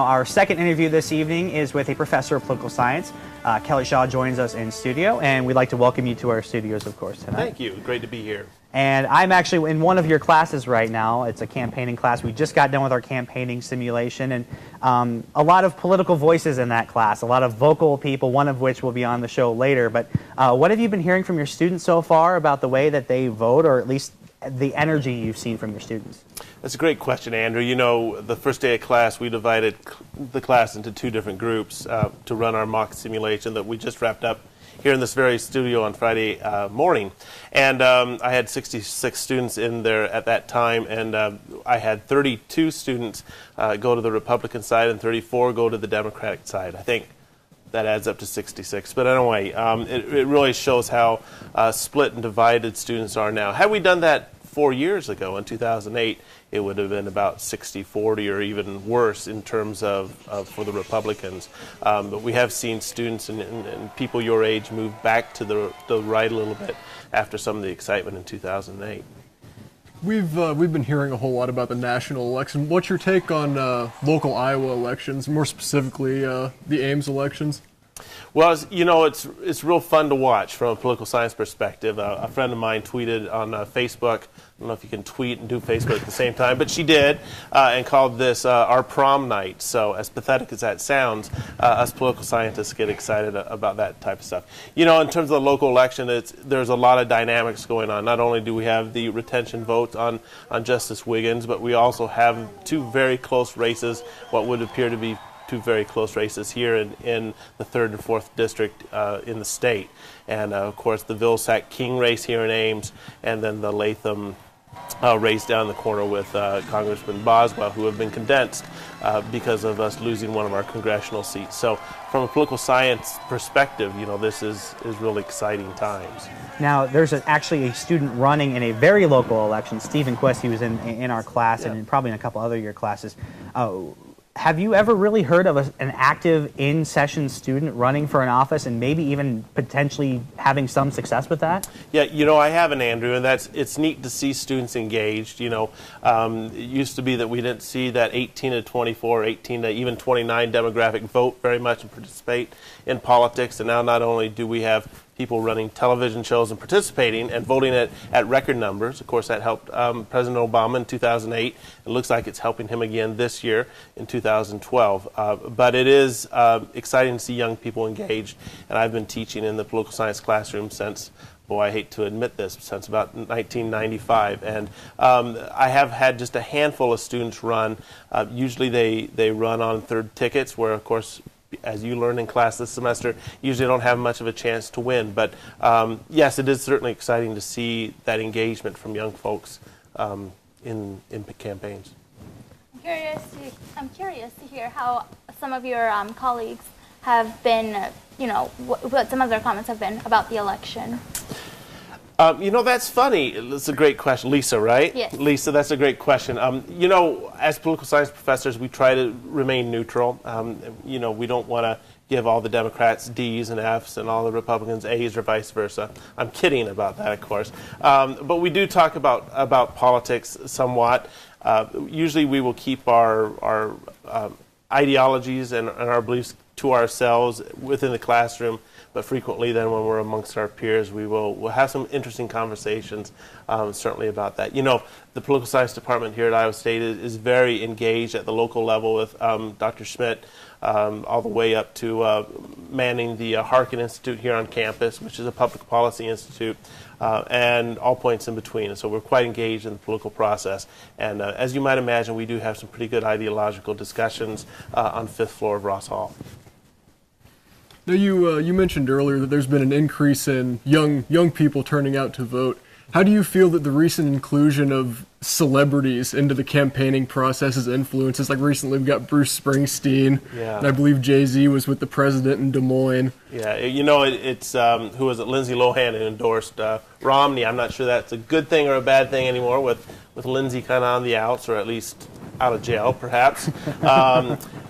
Our second interview this evening is with a professor of political science. Kelly Shaw joins us in studio, and we'd like to welcome you to our studios, of course, tonight. Thank you. Great to be here. And I'm actually in one of your classes right now. It's a campaigning class. We just got done with our campaigning simulation, and a lot of political voices in that class, a lot of vocal people, one of which will be on the show later. But what have you been hearing from your students so far about the way that they vote, or at least the energy you've seen from your students? That's a great question, Andrew. You know, the first day of class, we divided the class into two different groups to run our mock simulation that we just wrapped up here in this very studio on Friday morning. And I had 66 students in there at that time, and I had 32 students go to the Republican side and 34 go to the Democratic side. I think that adds up to 66. But anyway, it really shows how split and divided students are now. Had we done that 4 years ago, in 2008, it would have been about 60-40 or even worse in terms of for the Republicans. But we have seen students and people your age move back to the right a little bit after some of the excitement in 2008. We've been hearing a whole lot about the national election. What's your take on local Iowa elections, more specifically the Ames elections? Well, you know, it's real fun to watch from a political science perspective. A friend of mine tweeted on Facebook. I don't know if you can tweet and do Facebook at the same time, but she did, and called this our prom night. So as pathetic as that sounds, us political scientists get excited about that type of stuff. You know, in terms of the local election, there's a lot of dynamics going on. Not only do we have the retention vote on Justice Wiggins, but we also have two very close races, what would appear to be two very close races here in the 3rd and 4th district in the state. And of course the Vilsack-King race here in Ames, and then the Latham race down the corner with Congressman Boswell, who have been condensed because of us losing one of our congressional seats. So from a political science perspective, you know, this is really exciting times. Now, there's actually a student running in a very local election. Stephen Quest, he was in our class, and probably in a couple other year classes. Have you ever really heard of an active in-session student running for an office and maybe even potentially having some success with that? Yeah, you know, I haven't, Andrew, and it's neat to see students engaged. You know, it used to be that we didn't see that 18 to 24, 18 to even 29 demographic vote very much and participate in politics, and now not only do we have people running television shows and participating and voting at record numbers. Of course, that helped President Obama in 2008. It looks like it's helping him again this year in 2012. But it is exciting to see young people engaged. And I've been teaching in the political science classroom since, boy, I hate to admit this, since about 1995. And I have had just a handful of students run. Usually they run on third tickets, where, of course, as you learned in class this semester, usually don't have much of a chance to win. But yes, it is certainly exciting to see that engagement from young folks in campaigns. I'm curious to hear how some of your colleagues have been, you know, what some of their comments have been about the election. You know, that's funny. It's a great question. Lisa, right? Yes. Lisa, that's a great question. You know, as political science professors, we try to remain neutral. You know, we don't want to give all the Democrats D's and F's and all the Republicans A's or vice versa. I'm kidding about that, of course. But we do talk about politics somewhat. Usually we will keep our ideologies and our beliefs to ourselves within the classroom, but frequently then when we're amongst our peers, we'll have some interesting conversations, certainly about that. You know, the political science department here at Iowa State is very engaged at the local level with Dr. Schmidt, all the way up to manning the Harkin Institute here on campus, which is a public policy institute, and all points in between. And so we're quite engaged in the political process. And as you might imagine, we do have some pretty good ideological discussions on the 5th floor of Ross Hall. Now, you mentioned earlier that there's been an increase in young people turning out to vote. How do you feel that the recent inclusion of celebrities into the campaigning process has influences? Like recently we've got Bruce Springsteen, and I believe Jay-Z was with the president in Des Moines. Yeah, you know, it's, who was it, Lindsay Lohan, who endorsed Romney. I'm not sure that's a good thing or a bad thing anymore with Lindsay kind of on the outs, or at least out of jail, perhaps.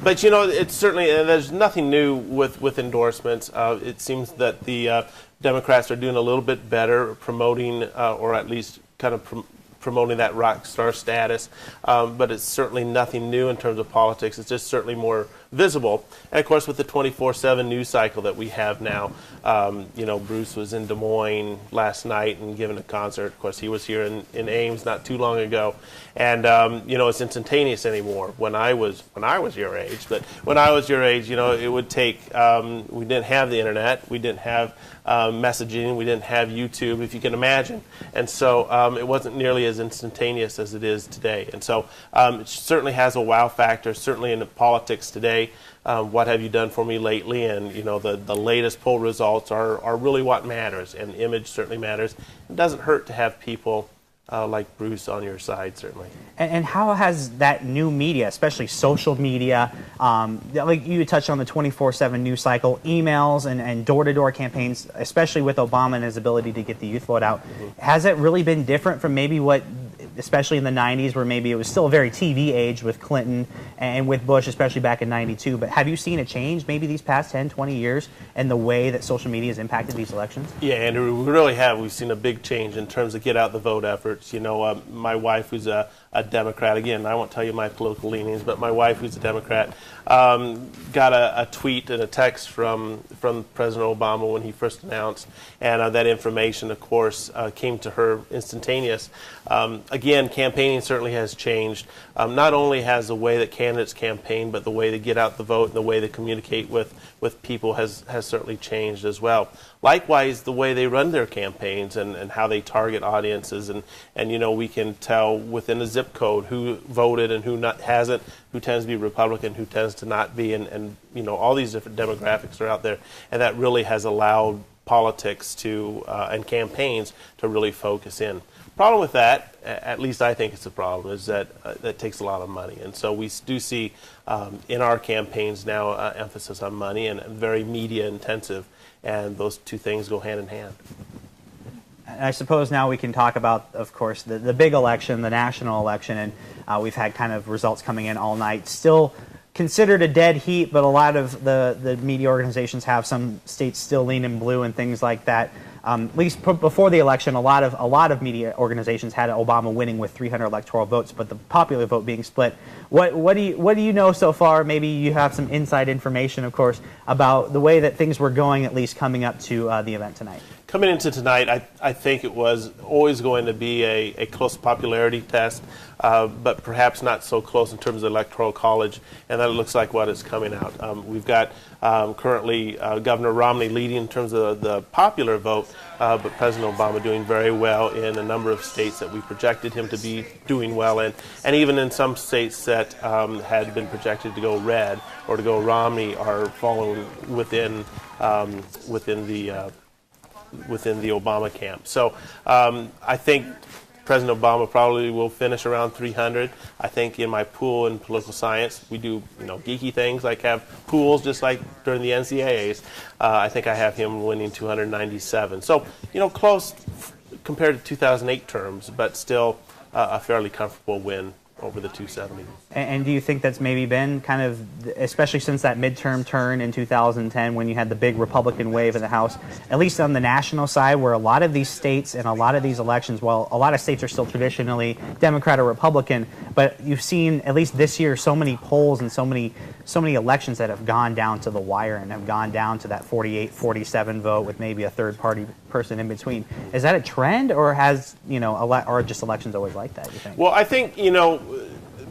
But, you know, it's certainly, there's nothing new with endorsements. It seems that the Democrats are doing a little bit better promoting, or at least kind of promoting that rock star status, but it's certainly nothing new in terms of politics. It's just certainly more visible. And of course, with the 24/7 news cycle that we have now, Bruce was in Des Moines last night and giving a concert. Of course, he was here in Ames not too long ago, and it's instantaneous anymore. When I was your age, but when I was your age, it would take. We didn't have the internet. We didn't have messaging. We didn't have YouTube, if you can imagine, and so it wasn't nearly as instantaneous as it is today. And so it certainly has a wow factor. Certainly in the politics today. What have you done for me lately? And the latest poll results are really what matters, and image certainly matters. It doesn't hurt to have people like Bruce on your side, certainly. And how has that new media, especially social media, like you touched on the 24/7 news cycle, emails and door-to-door campaigns, especially with Obama and his ability to get the youth vote out, has it really been different from maybe what, especially in the 90s, where maybe it was still a very TV age with Clinton and with Bush, especially back in 92, but have you seen a change maybe these past 10, 20 years in the way that social media has impacted these elections? Yeah, Andrew, we really have. We've seen a big change in terms of get out the vote efforts. My wife, who's a Democrat, again, I won't tell you my political leanings, but my wife, who's a Democrat, got a tweet and a text from President Obama when he first announced, and that information, of course, came to her instantaneous. Again, campaigning certainly has changed. Not only has the way that candidates campaign, but the way they get out the vote and the way they communicate with people has certainly changed as well. Likewise, the way they run their campaigns and how they target audiences, and we can tell within a zip code who voted and who hasn't, who tends to be Republican, who tends to not be, and all these different demographics are out there, and that really has allowed politics to and campaigns to really focus in. Problem with that, at least I think it's a problem, is that that takes a lot of money, and so we do see in our campaigns now emphasis on money and very media intensive, and those two things go hand in hand. And I suppose now we can talk about, of course, the big election, the national election, and we've had kind of results coming in all night. Still considered a dead heat, but a lot of the media organizations have some states still leaning blue and things like that. At least before the election, a lot of media organizations had Obama winning with 300 electoral votes, but the popular vote being split. What do you know so far? Maybe you have some inside information, of course, about the way that things were going, at least coming up to the event tonight. Coming into tonight, I think it was always going to be a close popularity test, but perhaps not so close in terms of the Electoral College, and that looks like what is coming out. We've got currently Governor Romney leading in terms of the popular vote, but President Obama doing very well in a number of states that we projected him to be doing well in, and even in some states that had been projected to go red or to go Romney are following within the Obama camp. So I think President Obama probably will finish around 300. I think in my pool in political science, we do geeky things like have pools just like during the NCAAs. I think I have him winning 297. So close compared to 2008 terms, but still a fairly comfortable win over the 270. And do you think that's maybe been kind of, especially since that midterm turn in 2010 when you had the big Republican wave in the House, at least on the national side, where a lot of these states and a lot of these elections, well, a lot of states are still traditionally Democrat or Republican, but you've seen, at least this year, so many polls and so many elections that have gone down to the wire and have gone down to that 48-47 vote with maybe a third-party person in between. Is that a trend, or has, or just elections always like that, you think? Well, I think,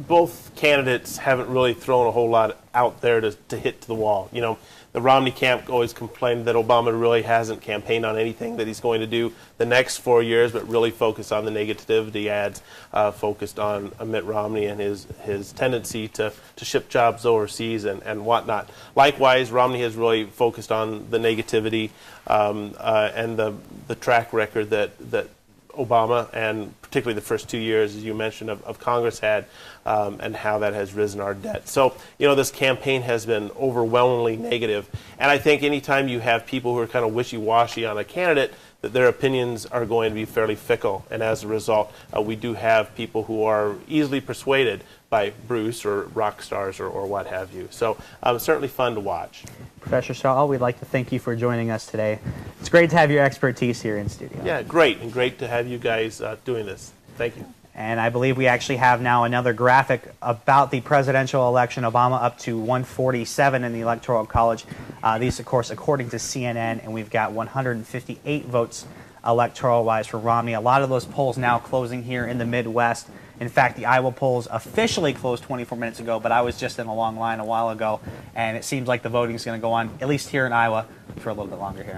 both candidates haven't really thrown a whole lot out there to hit to the wall. The Romney camp always complained that Obama really hasn't campaigned on anything that he's going to do the next 4 years, but really focused on the negativity ads, focused on Mitt Romney and his tendency to ship jobs overseas and whatnot. Likewise, Romney has really focused on the negativity and the track record that Obama, and particularly the first 2 years, as you mentioned, of Congress had, and how that has risen our debt. So, this campaign has been overwhelmingly negative. And I think anytime you have people who are kind of wishy-washy on a candidate, that their opinions are going to be fairly fickle. And as a result, we do have people who are easily persuaded by Bruce or rock stars or what have you. So certainly fun to watch. Professor Shaw, we'd like to thank you for joining us today. It's great to have your expertise here in studio. Yeah, great, and great to have you guys doing this. Thank you. And I believe we actually have now another graphic about the presidential election, Obama up to 147 in the Electoral College. These, of course, according to CNN, and we've got 158 votes electoral-wise for Romney. A lot of those polls now closing here in the Midwest. In fact, the Iowa polls officially closed 24 minutes ago, but I was just in a long line a while ago, and it seems like the voting is going to go on, at least here in Iowa, for a little bit longer here.